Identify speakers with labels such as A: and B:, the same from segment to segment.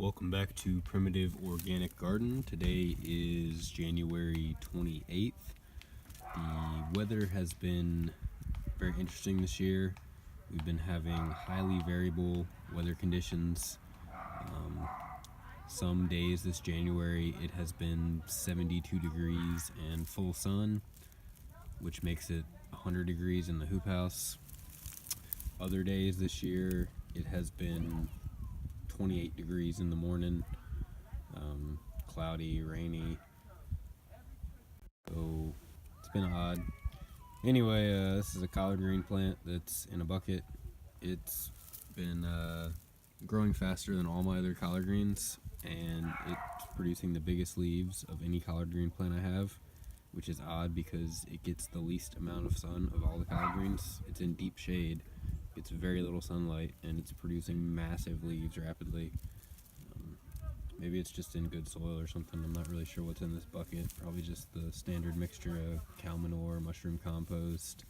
A: Welcome back to Primitive Organic Garden. Today is January 28th. The weather has been very interesting this year. We've been having highly variable weather conditions. Some days this January it has been 72 degrees and full sun, which makes it 100 degrees in the hoop house. Other days this year it has been 28 degrees in the morning, cloudy, rainy, so it's been odd. Anyway, this is a collard green plant that's in a bucket. It's been growing faster than all my other collard greens, and it's producing the biggest leaves of any collard green plant I have, which is odd because it gets the least amount of sun of all the collard greens. It's in deep shade, gets very little sunlight, and it's producing massive leaves rapidly. Maybe it's just in good soil or something. I'm not really sure what's in this bucket. Probably just the standard mixture of cow manure, mushroom compost,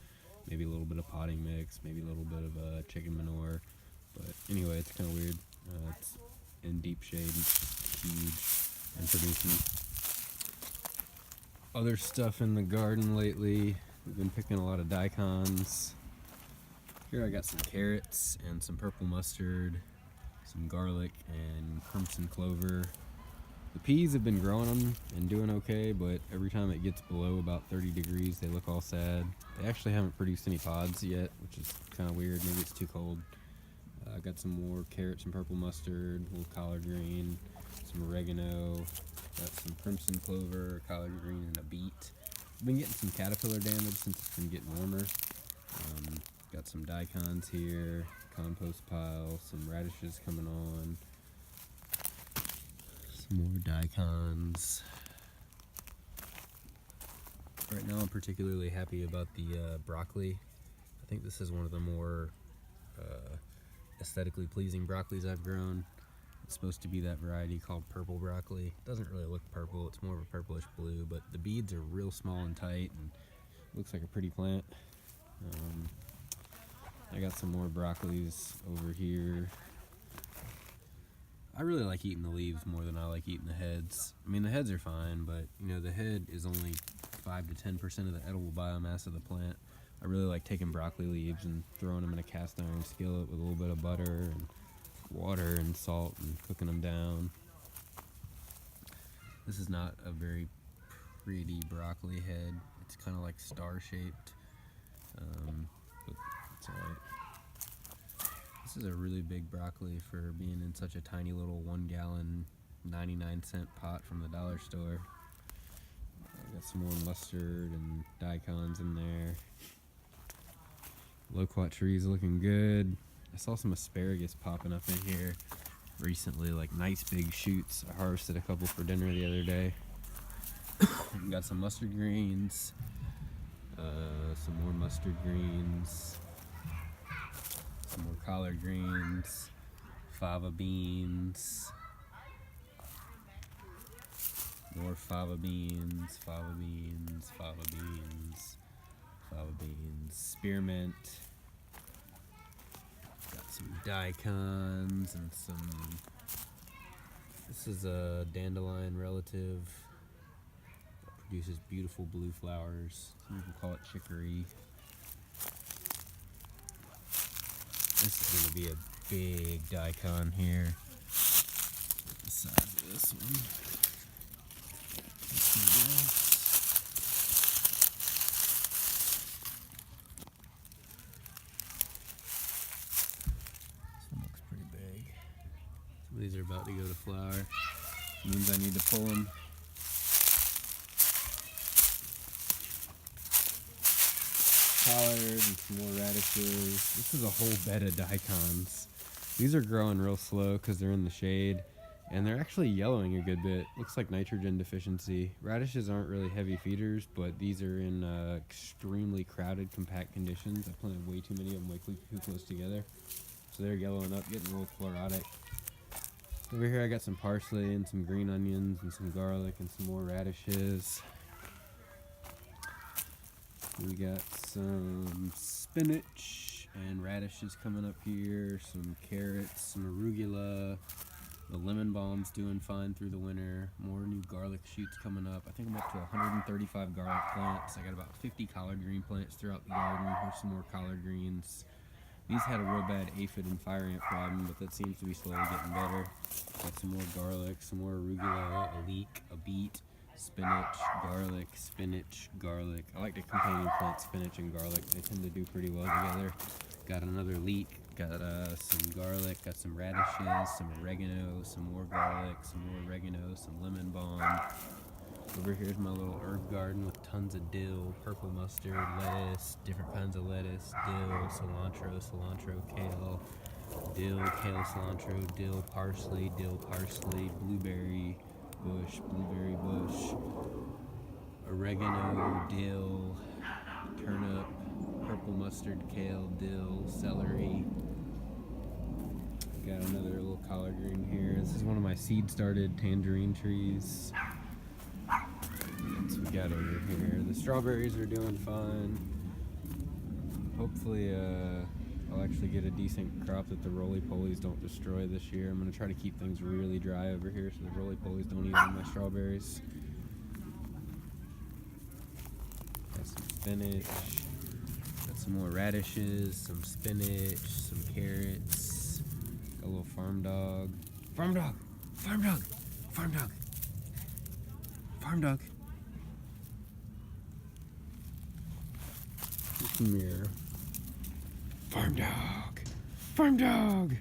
A: maybe a little bit of potting mix, maybe a little bit of chicken manure. But anyway, it's kind of weird. It's in deep shade, it's huge, and producing. Other stuff in the garden lately, we've been picking a lot of daikons. Here I got some carrots and some purple mustard, some garlic and crimson clover. The peas have been growing them and doing okay, but every time it gets below about 30 degrees they look all sad. They actually haven't produced any pods yet, which is kind of weird. Maybe it's too cold. I got some more carrots and purple mustard, a little collard green, some oregano, got some crimson clover, collard green, and a beet. I've been getting some caterpillar damage since it's been getting warmer. Got some daikons here, compost pile, some radishes coming on, some more daikons. Right now I'm particularly happy about the broccoli. I think this is one of the more aesthetically pleasing broccolis I've grown. It's supposed to be that variety called purple broccoli. It doesn't really look purple, it's more of a purplish blue, but the beads are real small and tight and looks like a pretty plant. I got some more broccolis over here. I really like eating the leaves more than I like eating the heads. I mean, the heads are fine, but you know, the head is only 5 to 10% of the edible biomass of the plant. I really like taking broccoli leaves and throwing them in a cast iron skillet with a little bit of butter and water and salt and cooking them down. This is not a very pretty broccoli head. It's kind of like star-shaped, but it's alright. This is a really big broccoli for being in such a tiny little 1 gallon 99-cent pot from the dollar store. I got some more mustard and daikons in there. Loquat trees looking good. I saw some asparagus popping up in here recently, like nice big shoots. I harvested a couple for dinner the other day. Got some mustard greens, some more mustard greens, some more collard greens, fava beans, more fava beans, fava beans, fava beans, fava beans, spearmint. Got some daikons and some, this is a dandelion relative that produces beautiful blue flowers. Some people call it chicory. This is going to be a big daikon here. Besides this one. These are about to go to flower. Means I need to pull them. Collard and some more radishes. This is a whole bed of daikons. These are growing real slow because they're in the shade, and they're actually yellowing a good bit. Looks like nitrogen deficiency. Radishes aren't really heavy feeders, but these are in extremely crowded, compact conditions. I planted way too many of them way too close together, so they're yellowing up, getting a little chlorotic. Over here I got some parsley and some green onions and some garlic and some more radishes. We got some spinach and radishes coming up here, some carrots, some arugula, The lemon balm's doing fine through the winter. More new garlic shoots coming up. I think I'm up to 135 garlic plants. I got about 50 collard green plants throughout the garden. Here's some more collard greens. These had a real bad aphid and fire ant problem, but that seems to be slowly getting better. Got some more garlic, some more arugula, a leek, a beet, spinach, garlic, spinach, garlic. I like to companion plant spinach and garlic. They tend to do pretty well together. Got another leek, got some garlic, got some radishes, some oregano, some more garlic, some more oregano, some lemon balm. Over here's my little herb garden with tons of dill, purple mustard, lettuce, different kinds of lettuce, dill, cilantro, kale, dill, kale, cilantro, dill, parsley, blueberry bush, oregano, dill, turnip, purple mustard, kale, dill, celery. Got another little collard green here. This is one of my seed-started tangerine trees. That's what we got over here. The strawberries are doing fine. Hopefully, I'll actually get a decent crop that the roly-polies don't destroy this year. I'm going to try to keep things really dry over here so the roly-polies don't eat all my strawberries. Got some spinach. Got some more radishes, some spinach, some carrots. Got a little farm dog. Farm dog! Farm dog! Farm dog! Farm dog! Come here. Farm dog! Farm dog!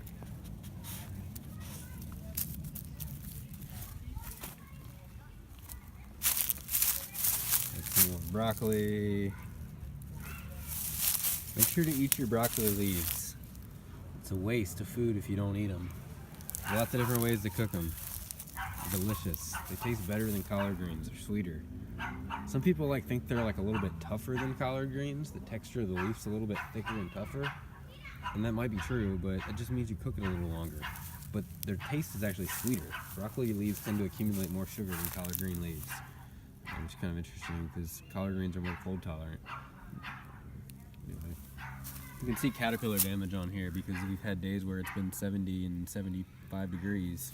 A: Got some more broccoli. Make sure to eat your broccoli leaves. It's a waste of food if you don't eat them. There's lots of different ways to cook them. They're delicious. They taste better than collard greens. They're sweeter. Some people think they're a little bit tougher than collard greens. The texture of the leaf's a little bit thicker and tougher. And that might be true, but it just means you cook it a little longer. But their taste is actually sweeter. Broccoli leaves tend to accumulate more sugar than collard green leaves. Which is kind of interesting because collard greens are more cold tolerant. Anyway. You can see caterpillar damage on here because we've had days where it's been 70 and 75 degrees.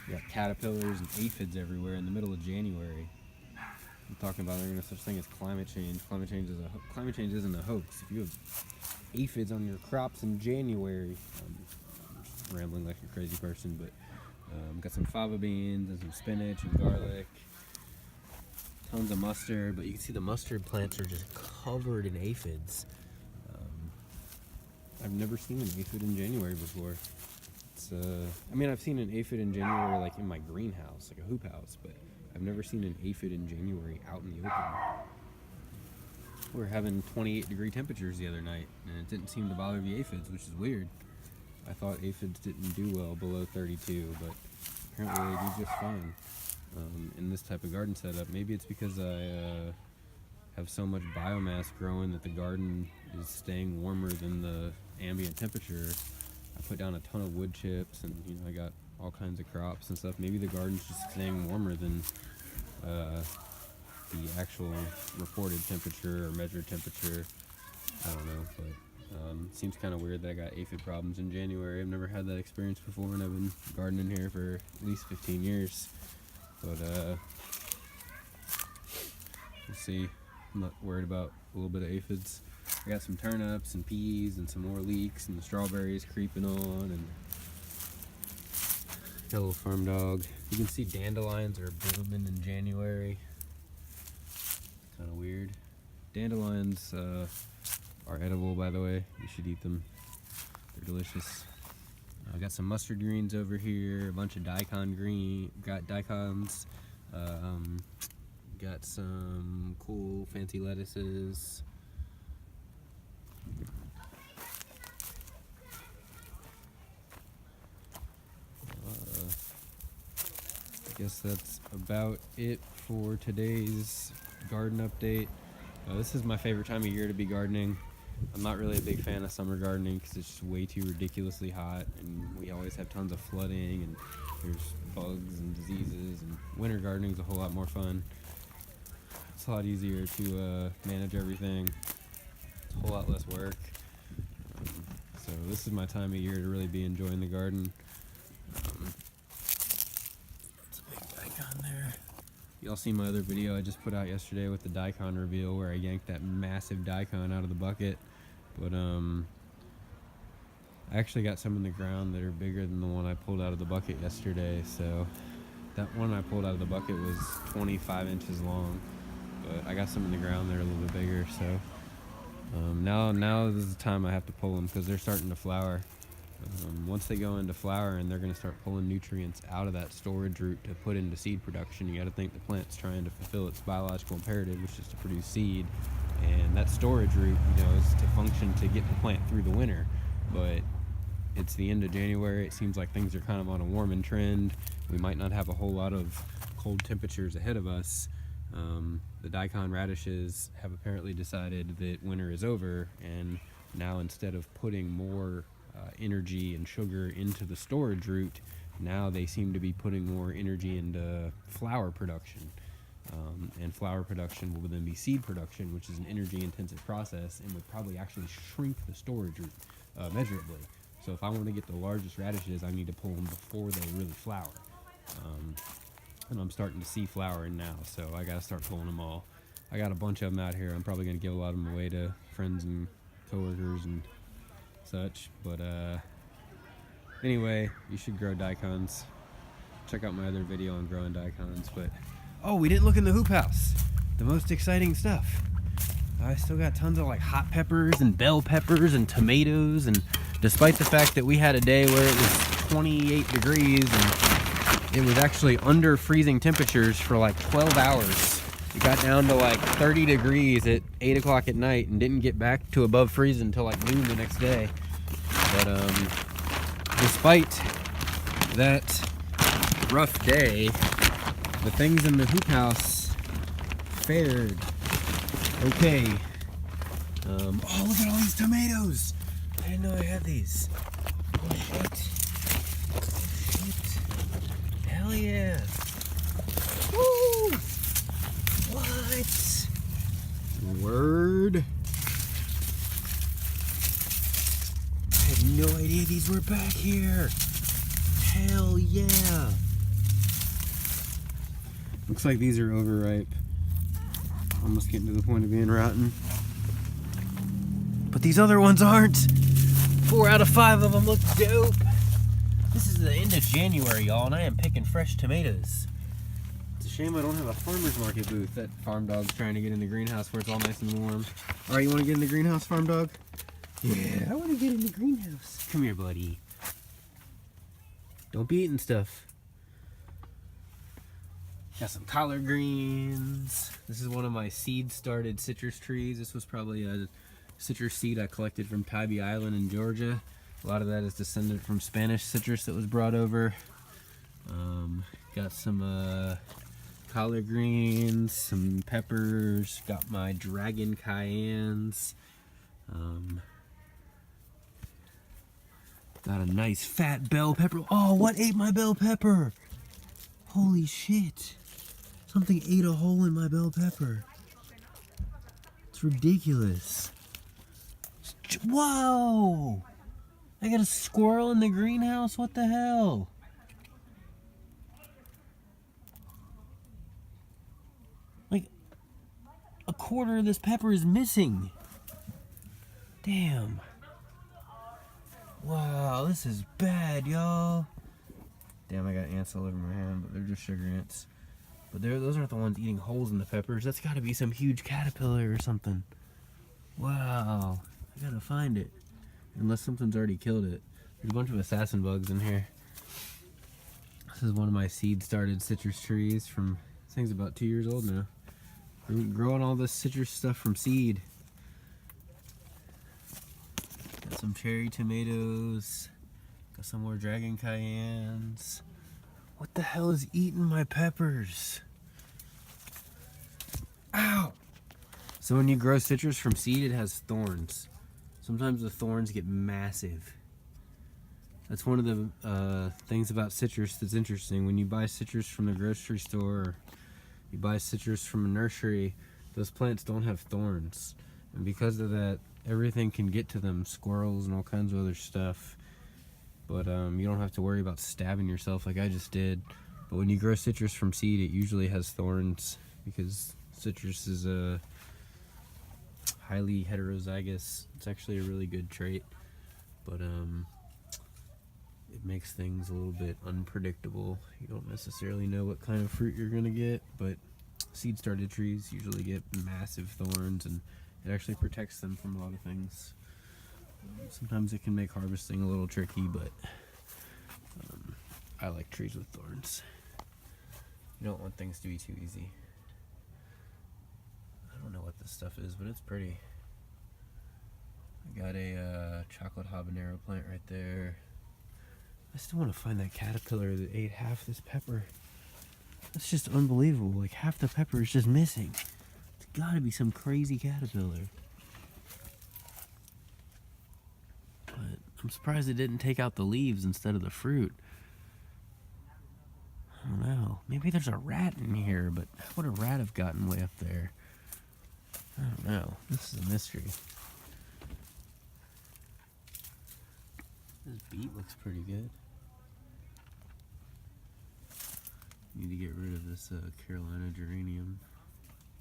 A: We got caterpillars and aphids everywhere in the middle of January. I'm talking about there's no such thing as climate change. Climate change isn't a hoax. If you have aphids on your crops in January, I'm just rambling like a crazy person, but got some fava beans and some spinach and garlic. Tons of mustard, but you can see the mustard plants are just covered in aphids. I've never seen an aphid in January before. I've seen an aphid in January in my greenhouse, like a hoop house, but I've never seen an aphid in January out in the open. We were having 28-degree temperatures the other night, and it didn't seem to bother the aphids, which is weird. I thought aphids didn't do well below 32, but apparently they do just fine in this type of garden setup. Maybe it's because I have so much biomass growing that the garden is staying warmer than the ambient temperature. I put down a ton of wood chips, and I got all kinds of crops and stuff. Maybe the garden's just staying warmer than the actual reported temperature or measured temperature. I don't know, but it seems kind of weird that I got aphid problems in January. I've never had that experience before, and I've been gardening here for at least 15 years. But we'll see. I'm not worried about a little bit of aphids. I got some turnips and peas and some more leeks and the strawberries creeping on, and got a little farm dog. You can see dandelions are blooming in January. Kind of weird. Dandelions are edible, by the way. You should eat them. They're delicious. I got some mustard greens over here, a bunch of daikons. Got some cool fancy lettuces. I guess that's about it for today's garden update. This is my favorite time of year to be gardening. I'm not really a big fan of summer gardening because it's just way too ridiculously hot, and we always have tons of flooding, and there's bugs and diseases, and winter gardening is a whole lot more fun. It's a lot easier to manage everything. It's a whole lot less work. So this is my time of year to really be enjoying the garden. Y'all seen my other video I just put out yesterday with the daikon reveal where I yanked that massive daikon out of the bucket. But I actually got some in the ground that are bigger than the one I pulled out of the bucket yesterday. So that one I pulled out of the bucket was 25 inches long, but I got some in the ground that are a little bit bigger. So now is the time I have to pull them because they're starting to flower. Once they go into flower and they're going to start pulling nutrients out of that storage root to put into seed production, you got to think the plant's trying to fulfill its biological imperative, which is to produce seed. And that storage root, is to function to get the plant through the winter. But it's the end of January. It seems like things are kind of on a warming trend. We might not have a whole lot of cold temperatures ahead of us. The daikon radishes have apparently decided that winter is over, and now instead of putting more energy and sugar into the storage root, now they seem to be putting more energy into flower production. And flower production will then be seed production, which is an energy intensive process and would probably actually shrink the storage root measurably. So if I want to get the largest radishes, I need to pull them before they really flower. And I'm starting to see flowering now, so I gotta start pulling them all. I got a bunch of them out here. I'm probably gonna give a lot of them away to friends and coworkers and such. But anyway, you should grow daikons. Check out my other video on growing daikons. But oh, we didn't look in the hoop house. The most exciting stuff. I still got tons of like hot peppers and bell peppers and tomatoes, and despite the fact that we had a day where it was 28 degrees and it was actually under freezing temperatures for like 12 hours. It got down to like 30 degrees at 8 o'clock at night and didn't get back to above freezing until like noon the next day. But despite that rough day, the things in the hoop house fared okay. Oh, look at all these tomatoes! I didn't know I had these. Oh, shit. Hell yeah. Woo! What? Word? I had no idea these were back here. Hell yeah. Looks like these are overripe. Almost getting to the point of being rotten. But these other ones aren't. 4 out of 5 of them look dope. This is the end of January, y'all, and I am picking fresh tomatoes. It's a shame I don't have a farmer's market booth. That farm dog's trying to get in the greenhouse where it's all nice and warm. All right, you want to get in the greenhouse, farm dog? Yeah, I want to get in the greenhouse. Come here, buddy. Don't be eating stuff. Got some collard greens. This is one of my seed-started citrus trees. This was probably a citrus seed I collected from Tybee Island in Georgia. A lot of that is descended from Spanish citrus that was brought over. Got some collard greens, some peppers. Got my dragon cayennes. Got a nice fat bell pepper. Oh, what ate my bell pepper? Holy shit. Something ate a hole in my bell pepper. It's ridiculous. Whoa! I got a squirrel in the greenhouse? What the hell? Like, a quarter of this pepper is missing. Damn. Wow, this is bad, y'all. Damn, I got ants all over my hand, but they're just sugar ants. But those aren't the ones eating holes in the peppers. That's got to be some huge caterpillar or something. Wow. I gotta find it. Unless something's already killed it. There's a bunch of assassin bugs in here. This is one of my seed-started citrus trees from, this thing's about 2 years old now. Growing all this citrus stuff from seed. Got some cherry tomatoes. Got some more dragon cayennes. What the hell is eating my peppers? Ow! So when you grow citrus from seed, it has thorns. Sometimes the thorns get massive. That's one of the things about citrus that's interesting. When you buy citrus from the grocery store, or you buy citrus from a nursery, those plants don't have thorns. And because of that, everything can get to them, squirrels and all kinds of other stuff. But you don't have to worry about stabbing yourself like I just did. But when you grow citrus from seed, it usually has thorns because citrus is a highly heterozygous. It's actually a really good trait, but it makes things a little bit unpredictable. You don't necessarily know what kind of fruit you're gonna get, but seed started trees usually get massive thorns, and it actually protects them from a lot of things. Sometimes it can make harvesting a little tricky, but I like trees with thorns. You don't want things to be too easy. I don't know what this stuff is, but it's pretty. I got a chocolate habanero plant right there. I still want to find that caterpillar that ate half this pepper. That's just unbelievable. Like, half the pepper is just missing. It's gotta be some crazy caterpillar. But I'm surprised it didn't take out the leaves instead of the fruit. I don't know. Maybe there's a rat in here, but how would a rat have gotten way up there? I don't know. This is a mystery. This beet looks pretty good. Need to get rid of this Carolina geranium.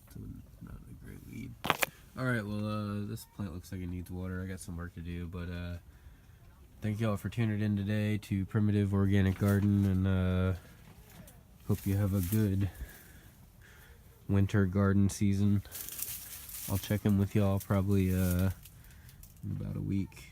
A: It's not a great weed. Alright, well, this plant looks like it needs water. I got some work to do, but thank y'all for tuning in today to Primitive Organic Garden, and hope you have a good winter garden season. I'll check in with y'all probably in about a week.